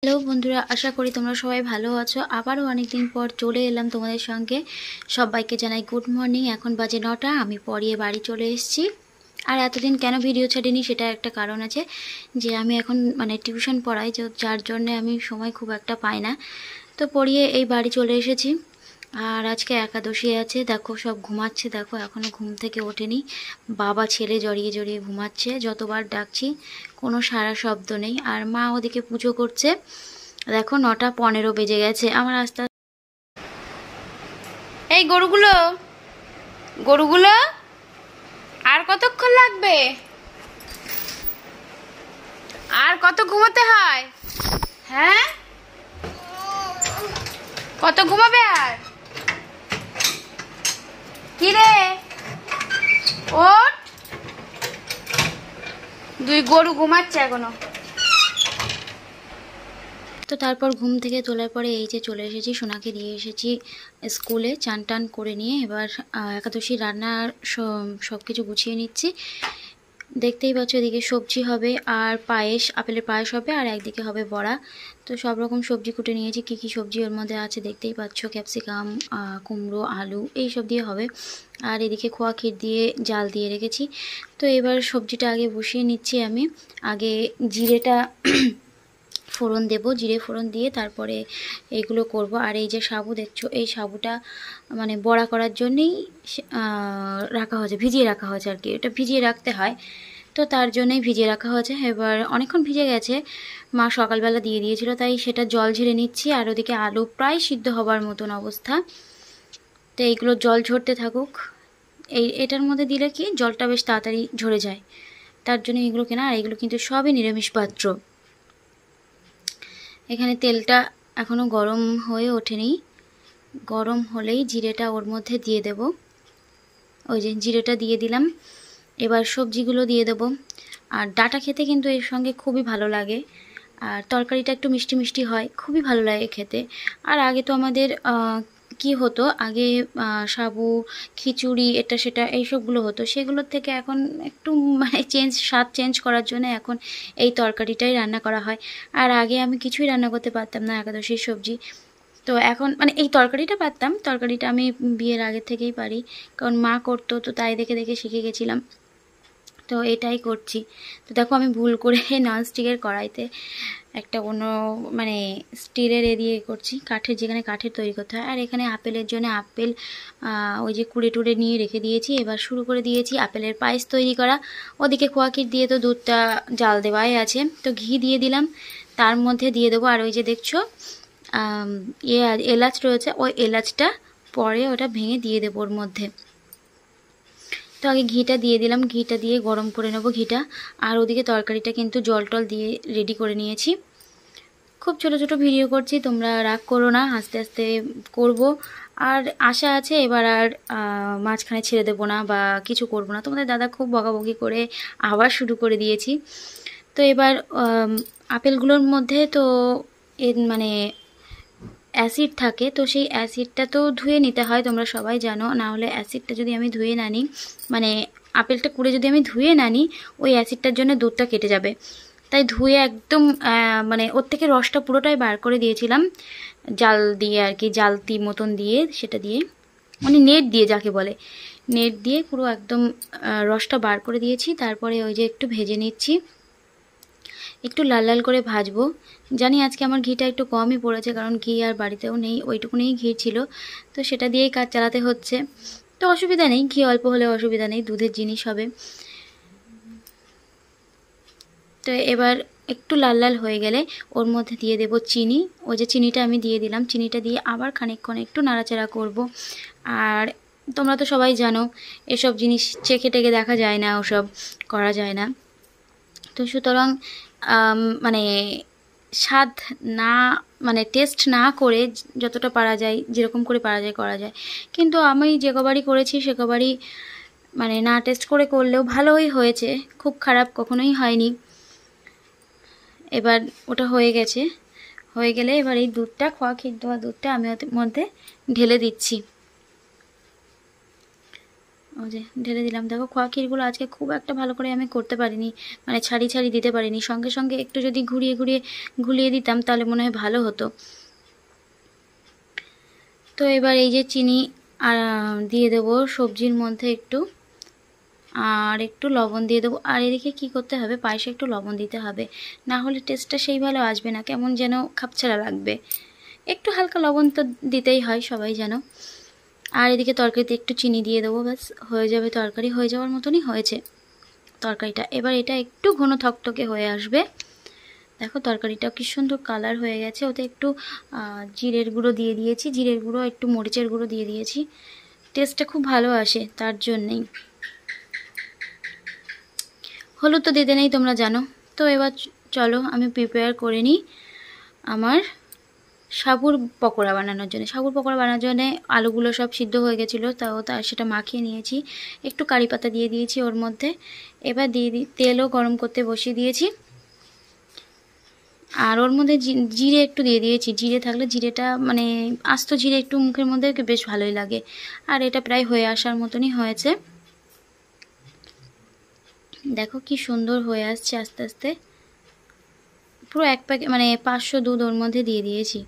Hello বন্ধুরা, আশা করি তোমরা সবাই ভালো আছো। আবারও অনেকদিন পর চলে এলাম তোমাদের সঙ্গে। সবাইকে জানাই গুড মর্নিং। এখন বাজে 9টা, আমি পড়িয়ে বাড়ি চলে এসেছি। আর এতদিন কেন ভিডিও ছাড়িনি সেটা একটা কারণ আছে, যে আমি এখন টিউশন পড়াই, যার জন্য আমি সময় খুব একটা পাই না। তো পড়িয়ে এই বাড়ি চলে এসেছি। আর আজকে একাদশী আছে, দেখো সব ঘুমাচ্ছে, দেখো এখনও ঘুম থেকে ওঠেনি। বাবা ছেলে জড়িয়ে জড়িয়ে ঘুমাচ্ছে, যতবার ডাকছি কোনো সারা শব্দ নেই। আর মা ওদিকে পুজো করছে। দেখো 9টা 15 বেজে গেছে। আমার আস্তে এই গরুগুলো গরুগুলো আর কতক্ষণ লাগবে? আর কত ঘুমাতে হয়? হ্যাঁ, কত ঘুমাবে? আর কি রে, ওঠ। দুই গরু ঘুমাচ্ছে এখনো। তো তারপর ঘুম থেকে তোলার পরে এই যে চলে এসেছি, সোনাকে দিয়ে এসেছি স্কুলে, চান টান করে নিয়ে এবার একাদশী রান্নার সব কিছু গুছিয়ে নিচ্ছি। দেখতেই পাচ্ছ, এদিকে সবজি হবে আর পায়েস, আপেলের পায়েস হবে, আর একদিকে হবে বড়া। তো সব রকম সবজি কুটে নিয়েছি। কী কী সবজি ওর মধ্যে আছে দেখতেই পাচ্ছ, ক্যাপসিকাম, কুমড়ো, আলু, এই সব দিয়ে হবে। আর এদিকে খোয়া ক্ষীর দিয়ে জাল দিয়ে রেখেছি। তো এবার সবজিটা আগে বসিয়ে নিচ্ছি আমি। আগে জিরেটা ফোড়ন দেব, জিরে ফোড়ন দিয়ে তারপরে এইগুলো করব। আর এই যে সাবু দেখছো, এই সাবুটা বড়া করার জন্যেই রাখা হয়েছে, ভিজিয়ে রাখা হয়েছে আর কি। এটা ভিজিয়ে রাখতে হয়, তো তার জন্যই ভিজিয়ে রাখা হয়েছে। এবার অনেকক্ষণ ভিজে গেছে, মা সকালবেলা দিয়ে দিয়েছিল, তাই সেটা জল ঝেড়ে নিচ্ছি। আর ওদিকে আলু প্রায় সিদ্ধ হবার মতন অবস্থা। তো এইগুলো জল ঝরতে থাকুক। এটার মধ্যে দিলে কি জলটা বেশ তাড়াতাড়ি ঝরে যায়, তার জন্য এগুলো কেনা। আর এগুলো কিন্তু সবই নিরামিষ পাত্র। এখানে তেলটা এখনও গরম হয়ে ওঠেনি, গরম হলেই জিরেটা ওর মধ্যে দিয়ে দেব। ওই যে জিরেটা দিয়ে দিলাম। এবার সবজিগুলো দিয়ে দেব। আর ডাঁটা খেতে কিন্তু এর সঙ্গে খুবই ভালো লাগে। আর তরকারিটা একটু মিষ্টি মিষ্টি হয়, খুবই ভালো লাগে খেতে। আর আগে তো আমাদের কি হতো, আগে সাবু, খিচুড়ি, এটা সেটা এইসবগুলো হতো, সেগুলোর থেকে এখন একটু স্বাদ চেঞ্জ করার জন্য এখন এই তরকারিটাই রান্না করা হয়। আর আগে আমি কিছুই রান্না করতে পারতাম না একাদশীর সবজি। তো এখন এই তরকারিটা পারতাম, তরকারিটা আমি বিয়ের আগের থেকেই পারি, কারণ মা করতো, তো তাই দেখে দেখে শিখে গেছিলাম। তো এটাই করছি। তো দেখো আমি ভুল করে ননস্টিকের কড়াইতে একটা অন্য স্টিলের দিয়ে করছি, কাঠের, যেখানে কাঠের তৈরি করতে হয়। আর এখানে আপেলের জন্য আপেল ওই যে কুড়ে টুড়ে নিয়ে রেখে দিয়েছি। এবার শুরু করে দিয়েছি আপেলের পায়েস তৈরি করা। ওদিকে খোয়া ক্ষীর দিয়ে তো দুধটা জাল দেওয়াই আছে, তো ঘি দিয়ে দিলাম, তার মধ্যে দিয়ে দেবো। আর ওই যে দেখছো এলাচ রয়েছে, ওই এলাচটা পরে ওটা ভেঙে দিয়ে দেবো ওর মধ্যে। তো আগে ঘিটা দিয়ে দিলাম, ঘিটা দিয়ে গরম করে নেবো ঘিটা। আর ওদিকে তরকারিটা কিন্তু জল টল দিয়ে রেডি করে নিয়েছি। খুব ছোট ছোট ভিডিও করছি, তোমরা রাগ করো না, আস্তে আস্তে করব। আর আশা আছে এবার আর মাঝখানে ছেড়ে দেবো না বা কিছু করব না। তোমাদের দাদা খুব বকাবকি করে আবার শুরু করে দিয়েছি। তো এবার আপেলগুলোর মধ্যে তো অ্যাসিড থাকে, তো সেই অ্যাসিডটা তো ধুয়ে নিতে হয়, তোমরা সবাই জানো। না হলে অ্যাসিডটা যদি আমি ধুয়ে না নিই, আপেলটা কুড়ে যদি আমি ধুয়ে না নিই, ওই অ্যাসিডটার জন্য দুধটা কেটে যাবে। তাই ধুয়ে একদম ওর থেকে রসটা পুরোটাই বার করে দিয়েছিলাম, জাল দিয়ে আর কি, জালতি মতন দিয়ে, সেটা দিয়ে নেট দিয়ে, যাকে বলে নেট দিয়ে পুরো একদম রসটা বার করে দিয়েছি। তারপরে ওই যে একটু ভেজে নিচ্ছি, একটু লাল লাল করে ভাজবো। জানি আজকে আমার ঘিটা একটু কমই পড়েছে, কারণ ঘি আর বাড়িতেও নেই, ওইটুকুনেই ঘি ছিল, তো সেটা দিয়েই কাজ চালাতে হচ্ছে। তো অসুবিধা নেই, ঘি অল্প হলে অসুবিধা নেই, দুধের জিনিস হবে। তো এবার একটু লাল লাল হয়ে গেলে ওর মধ্যে দিয়ে দেব চিনি। ওই যে চিনিটা আমি দিয়ে দিলাম, চিনিটা দিয়ে আবার খানিকক্ষণ একটু নাড়াচাড়া করব। আর তোমরা তো সবাই জানো এসব জিনিস চেখে টেখে দেখা যায় না, ওসব করা যায় না। তো সুতরাং স্বাদ না টেস্ট না করে যতটা পারা যায়, যেরকম করে পারা যায় করা যায়। কিন্তু আমি যে কবারই করেছি সে কবারই না টেস্ট করে করলেও ভালোই হয়েছে, খুব খারাপ কখনোই হয়নি। এবার ওটা হয়ে গেছে, হয়ে গেলে এবার এই দুধটা, খোয়া ক্ষীর দেওয়া দুধটা আমি ওর মধ্যে ঢেলে দিচ্ছি। ওই যে ঢেলে দিলাম। দেখো খোয়া ক্ষীরগুলো আজকে খুব একটা ভালো করে আমি করতে পারিনি, মানে ছাড়ি ছাড়ি দিতে পারিনি। সঙ্গে সঙ্গে একটু যদি ঘুরিয়ে ঘুরিয়ে ঘুলিয়ে দিতাম তাহলে মনে হয় ভালো হতো। তো এবার এই যে চিনি আর দিয়ে দেবো সবজির মধ্যে একটু, আর একটু লবণ দিয়ে দেবো। আর এদিকে কি করতে হবে, পায়েসে একটু লবণ দিতে হবে, না হলে টেস্টটা সেই ভালো আসবে না, কেমন যেন খাপছাড়া লাগবে। একটু হালকা লবণ তো দিতেই হয়, সবাই জানো। আর এদিকে তরকারিতে একটু চিনি দিয়ে দেবো, ব্যাস হয়ে যাবে। তরকারি হয়ে যাওয়ার মতনই হয়েছে তরকারিটা। এবার এটা একটু ঘন থকথকে হয়ে আসবে। দেখো তরকারিটাও কি সুন্দর কালার হয়ে গেছে। ওতে একটু জিরের গুঁড়ো দিয়ে দিয়েছি, জিরের গুঁড়ো একটু মরিচের গুঁড়ো দিয়ে দিয়েছি, টেস্টটা খুব ভালো আসে তার জন্যেই। হলুদ তো দিতে নেই তোমরা জানো। তো এবার চলো আমি প্রিপেয়ার করে নিই আমার সাবুর পকোড়া বানানোর জন্য। সাবুর পকোড়া বানানোর জন্য আলুগুলো সব সিদ্ধ হয়ে গেছিলো, তার সেটা মাখিয়ে নিয়েছি, একটু কারি পাতা দিয়ে দিয়েছি ওর মধ্যে। এবার তেলও গরম করতে বসিয়ে দিয়েছি, আর ওর মধ্যে জিরে একটু দিয়ে দিয়েছি। জিরে থাকলে জিরেটা মানে আস্ত জিরে একটু মুখের মধ্যে বেশ ভালোই লাগে। আর এটা প্রায় হয়ে আসার মতনই হয়েছে। দেখো কি সুন্দর হয়ে আসছে আস্তে আস্তে। পুরো এক প্যাকেট মানে 500 দুধ ওর মধ্যে দিয়ে দিয়েছি।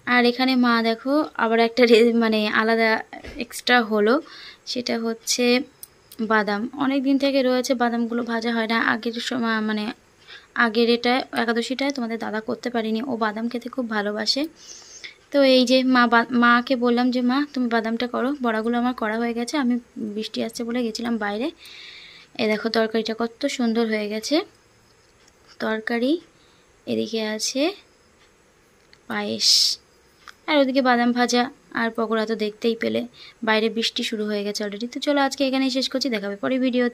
আর এখানে মা দেখো আবার একটা মানে আলাদা এক্সট্রা হলো, সেটা হচ্ছে বাদাম। অনেক দিন থেকে রয়েছে, বাদামগুলো ভাজা হয় না। আগের সময় মানে আগের এটা একাদশীটায় তোমাদের দাদা করতে পারিনি, ও বাদাম খেতে খুব ভালোবাসে। তো এই যে মাকে বললাম যে মা তুমি বাদামটা করো। বড়াগুলো আমার করা হয়ে গেছে, আমি বৃষ্টি আসছে বলে গেছিলাম বাইরে। এ দেখো তরকারিটা কত সুন্দর হয়ে গেছে তরকারি। এদিকে আছে পায়েস, আর ওদিকে বাদাম ভাজা আর পকোড়া তো দেখতেই পেলে। বাইরে বৃষ্টি শুরু হয়ে গেছে অলরেডি। তো চলো আজকে এখানেই শেষ করছি, দেখাবে পরে ভিডিওতে।